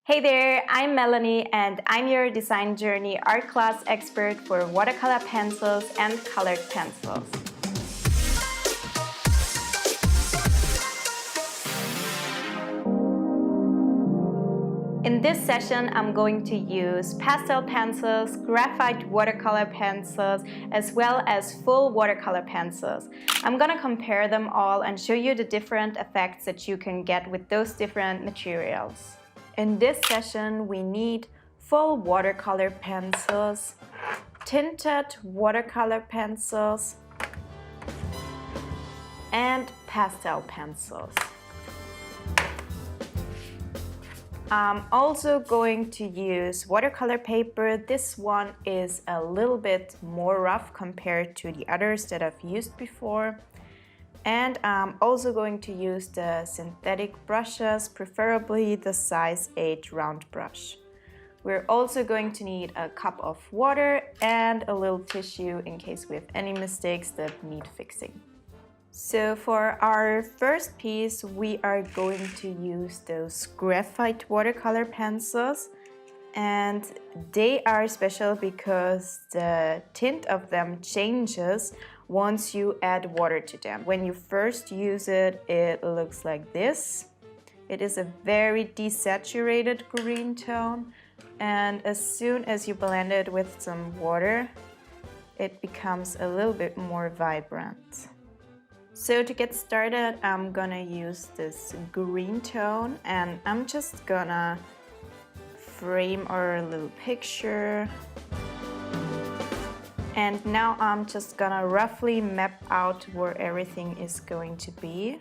Hey there, I'm Melanie and I'm your Design Journey art class expert for watercolor pencils and colored pencils. In this session, I'm going to use pastel pencils, graphite watercolor pencils, as well as full watercolor pencils. I'm gonna compare them all and show you the different effects that you can get with those different materials. In this session, we need full watercolor pencils, tinted watercolor pencils, and pastel pencils. I'm also going to use watercolor paper. This one is a little bit more rough compared to the others that I've used before. And I'm also going to use the synthetic brushes, preferably the size 8 round brush. We're also going to need a cup of water and a little tissue in case we have any mistakes that need fixing. So for our first piece, we are going to use those graphite watercolor pencils. And they are special because the tint of them changes once you add water to them. When you first use it, it looks like this. It is a very desaturated green tone, and as soon as you blend it with some water, it becomes a little bit more vibrant. So to get started, I'm gonna use this green tone, and I'm just gonna frame our little picture. And now I'm just gonna roughly map out where everything is going to be.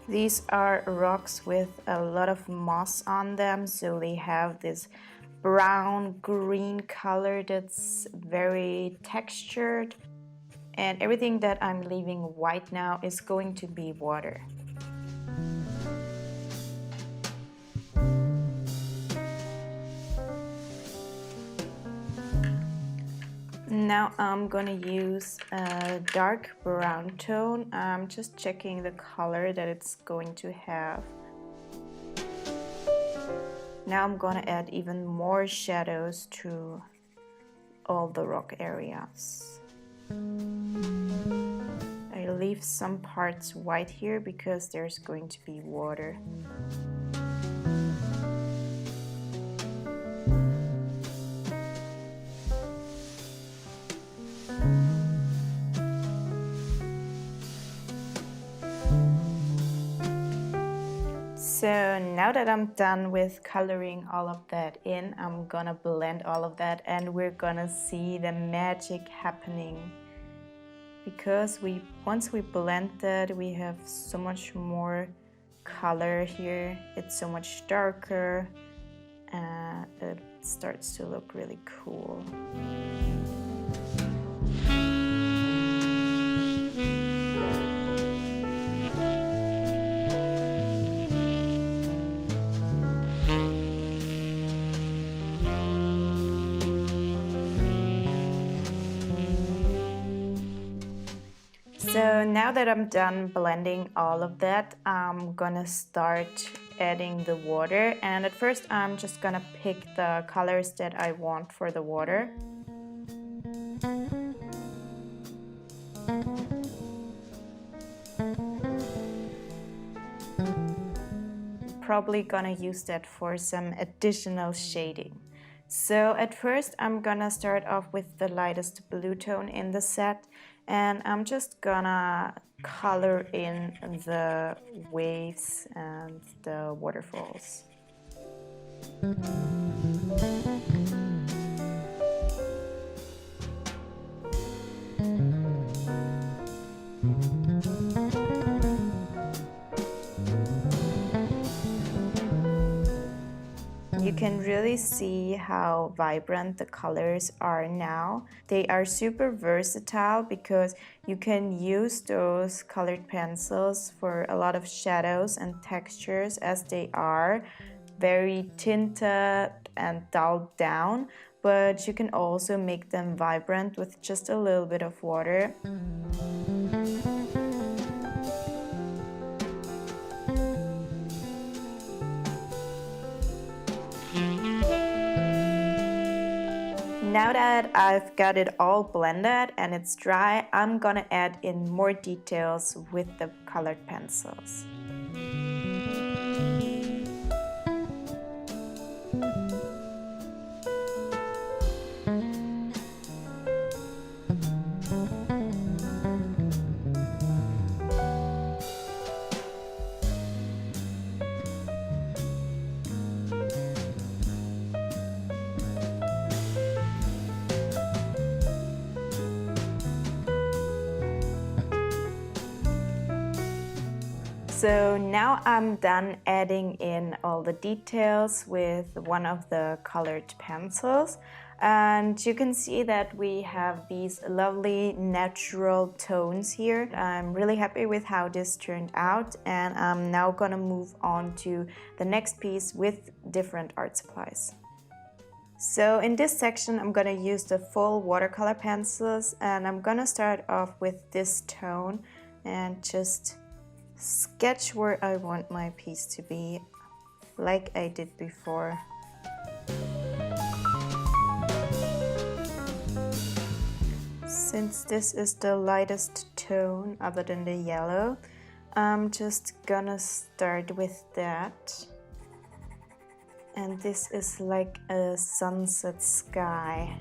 These are rocks with a lot of moss on them, so they have this brown green color that's very textured, and everything that I'm leaving white now is going to be water. Now I'm gonna use a dark brown tone. I'm just checking the color that it's going to have. Now I'm gonna add even more shadows to all the rock areas. I leave some parts white here because there's going to be water. So now that I'm done with coloring all of that in, I'm gonna blend all of that and we're gonna see the magic happening. Because once we blend that, we have so much more color here. It's so much darker and it starts to look really cool. So now that I'm done blending all of that, I'm gonna start adding the water, and at first I'm just gonna pick the colors that I want for the water. Probably gonna use that for some additional shading. So at first I'm gonna start off with the lightest blue tone in the set, and I'm just gonna color in the waves and the waterfalls. You can really see how vibrant the colors are now. They are super versatile because you can use those colored pencils for a lot of shadows and textures as they are, very tinted and dulled down, but you can also make them vibrant with just a little bit of water. Now that I've got it all blended and it's dry, I'm gonna add in more details with the colored pencils. So now I'm done adding in all the details with one of the colored pencils, and you can see that we have these lovely natural tones here. I'm really happy with how this turned out, and I'm now gonna move on to the next piece with different art supplies. So in this section I'm gonna use the full watercolor pencils, and I'm gonna start off with this tone and just sketch where I want my piece to be, like I did before. Since this is the lightest tone other than the yellow, I'm just gonna start with that. And this is like a sunset sky.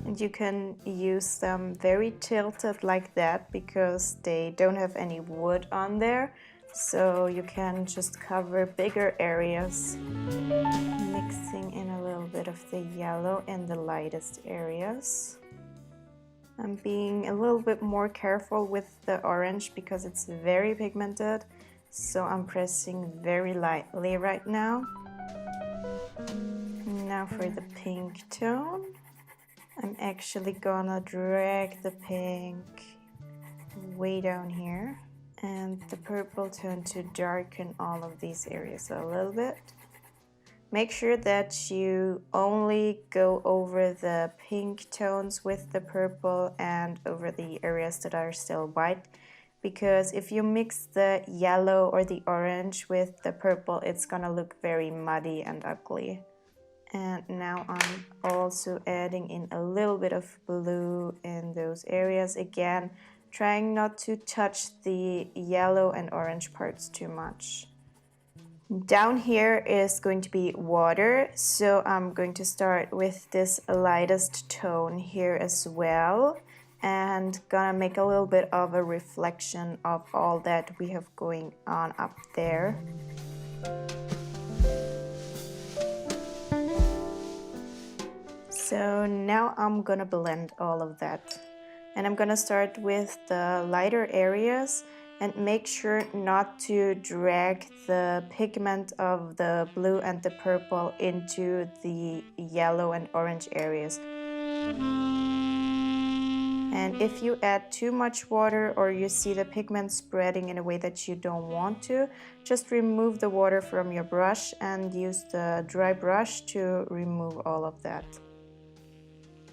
And you can use them very tilted like that because they don't have any wood on there, so you can just cover bigger areas, mixing in a little bit of the yellow in the lightest areas. I'm being a little bit more careful with the orange because it's very pigmented, so I'm pressing very lightly right now. Now for the pink tone. I'm actually gonna drag the pink way down here and the purple tone to darken all of these areas a little bit. Make sure that you only go over the pink tones with the purple and over the areas that are still white, because if you mix the yellow or the orange with the purple, it's gonna look very muddy and ugly. And now I'm also adding in a little bit of blue in those areas, again trying not to touch the yellow and orange parts too much. Down here is going to be water, so I'm going to start with this lightest tone here as well, and gonna make a little bit of a reflection of all that we have going on up there. So now I'm gonna blend all of that, and I'm gonna start with the lighter areas and make sure not to drag the pigment of the blue and the purple into the yellow and orange areas. And if you add too much water or you see the pigment spreading in a way that you don't want to, just remove the water from your brush and use the dry brush to remove all of that.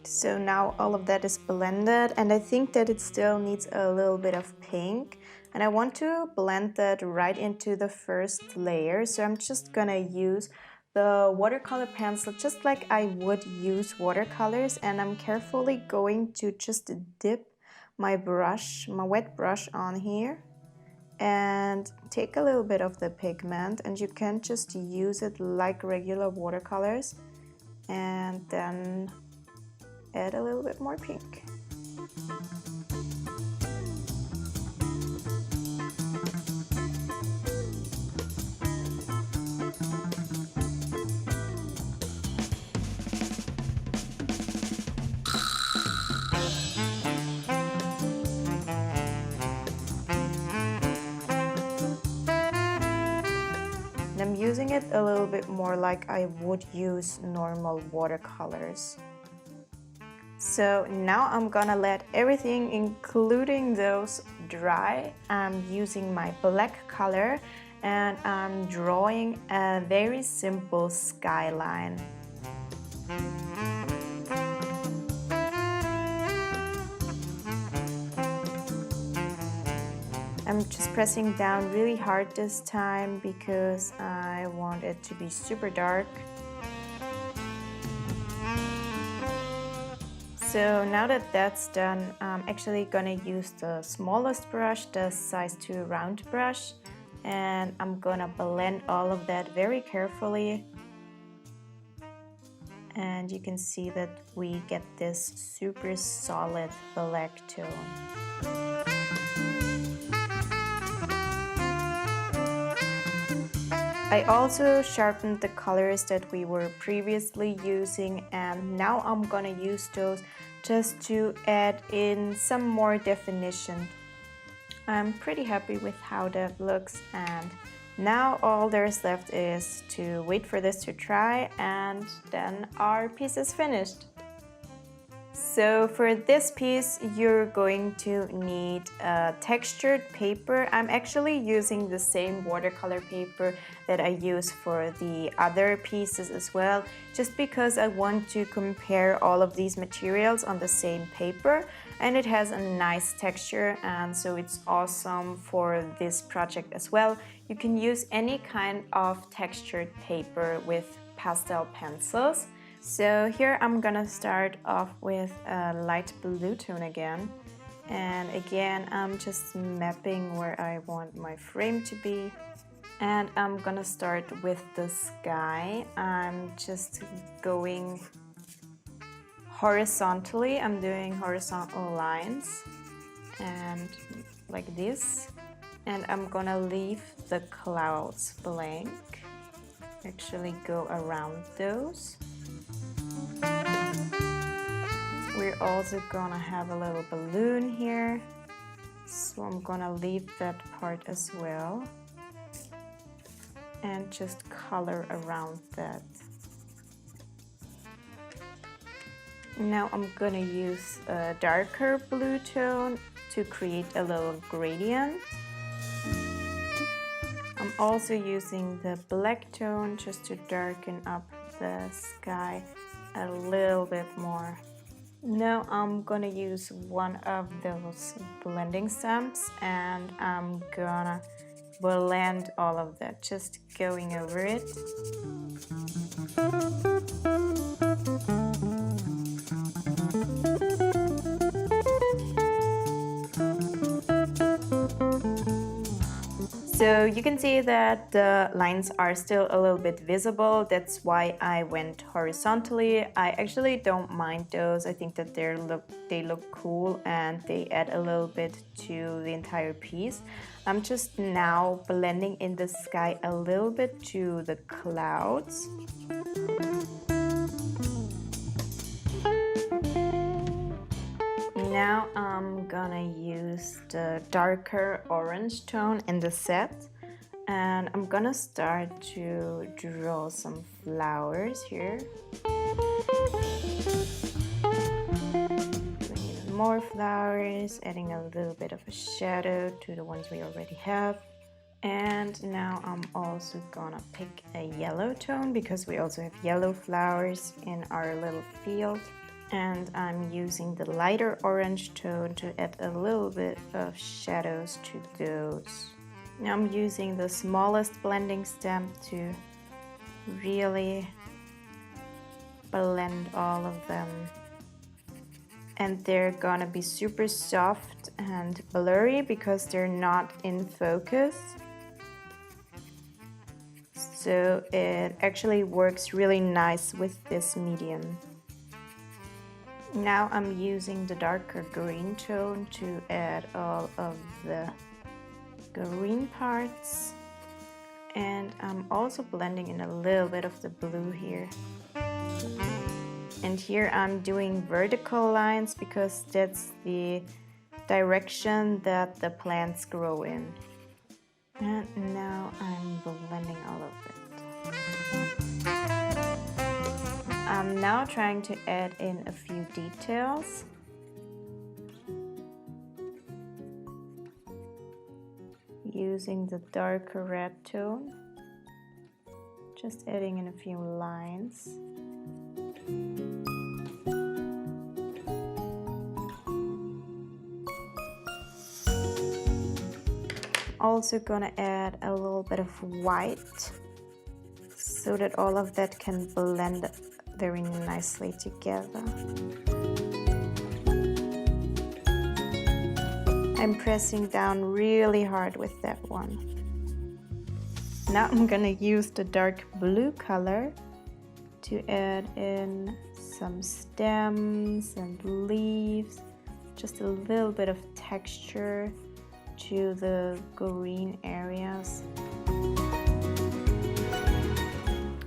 So now all of that is blended, and I think that it still needs a little bit of pink, and I want to blend that right into the first layer. So I'm just gonna use the watercolor pencil just like I would use watercolors, and I'm carefully going to just dip my brush, my wet brush on here, and take a little bit of the pigment, and you can just use it like regular watercolors, and then add a little bit more pink. And I'm using it a little bit more like I would use normal watercolors. So now I'm gonna let everything, including those, dry. I'm using my black color, and I'm drawing a very simple skyline. I'm just pressing down really hard this time because I want it to be super dark. So now that that's done, I'm actually gonna use the smallest brush, the size 2 round brush, and I'm gonna blend all of that very carefully. And you can see that we get this super solid black tone. I also sharpened the colors that we were previously using, and now I'm gonna use those just to add in some more definition. I'm pretty happy with how that looks, and now all there's left is to wait for this to dry, and then our piece is finished. So for this piece, you're going to need a textured paper. I'm actually using the same watercolor paper that I use for the other pieces as well, just because I want to compare all of these materials on the same paper, and it has a nice texture, and so it's awesome for this project as well. You can use any kind of textured paper with pastel pencils. So here I'm gonna start off with a light blue tone again, and again I'm just mapping where I want my frame to be, and I'm gonna start with the sky. I'm just going horizontally. I'm doing horizontal lines and like this, and I'm gonna leave the clouds blank, actually go around those. We're also gonna have a little balloon here, so I'm gonna leave that part as well and just color around that. Now I'm gonna use a darker blue tone to create a little gradient. I'm also using the black tone just to darken up the sky a little bit more. Now I'm gonna use one of those blending stamps, and I'm gonna blend all of that, just going over it. So you can see that the lines are still a little bit visible. That's why I went horizontally. I actually don't mind those. I think that they look cool and they add a little bit to the entire piece. I'm just now blending in the sky a little bit to the clouds. Now I'm gonna use the darker orange tone in the set, and I'm gonna start to draw some flowers here. Doing even more flowers, adding a little bit of a shadow to the ones we already have. And now I'm also gonna pick a yellow tone because we also have yellow flowers in our little field. And I'm using the lighter orange tone to add a little bit of shadows to those. Now I'm using the smallest blending stamp to really blend all of them. And they're gonna be super soft and blurry because they're not in focus. So it actually works really nice with this medium. Now I'm using the darker green tone to add all of the green parts, and I'm also blending in a little bit of the blue here. And here I'm doing vertical lines because that's the direction that the plants grow in. And now I'm blending all of it. I'm now trying to add in a few details. using the darker red tone, just adding in a few lines. Also gonna add a little bit of white so that all of that can blend very nicely together. I'm pressing down really hard with that one. Now I'm gonna use the dark blue color to add in some stems and leaves, just a little bit of texture to the green areas.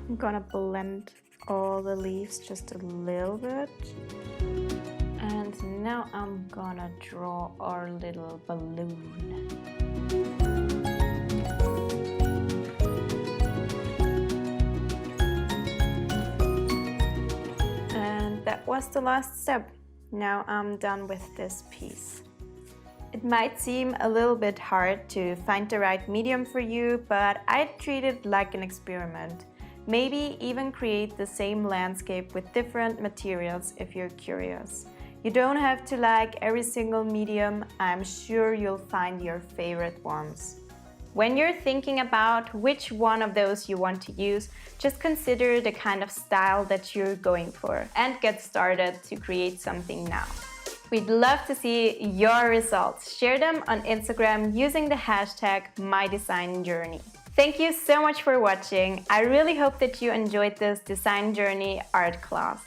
I'm gonna blend all the leaves just a little bit. And now I'm gonna draw our little balloon. And that was the last step. Now I'm done with this piece. It might seem a little bit hard to find the right medium for you, but I treat it like an experiment. Maybe even create the same landscape with different materials if you're curious. You don't have to like every single medium. I'm sure you'll find your favorite ones. When you're thinking about which one of those you want to use, just consider the kind of style that you're going for and get started to create something now. We'd love to see your results. Share them on Instagram using the hashtag #MyDesignJourney. Thank you so much for watching. I really hope that you enjoyed this design journey art class.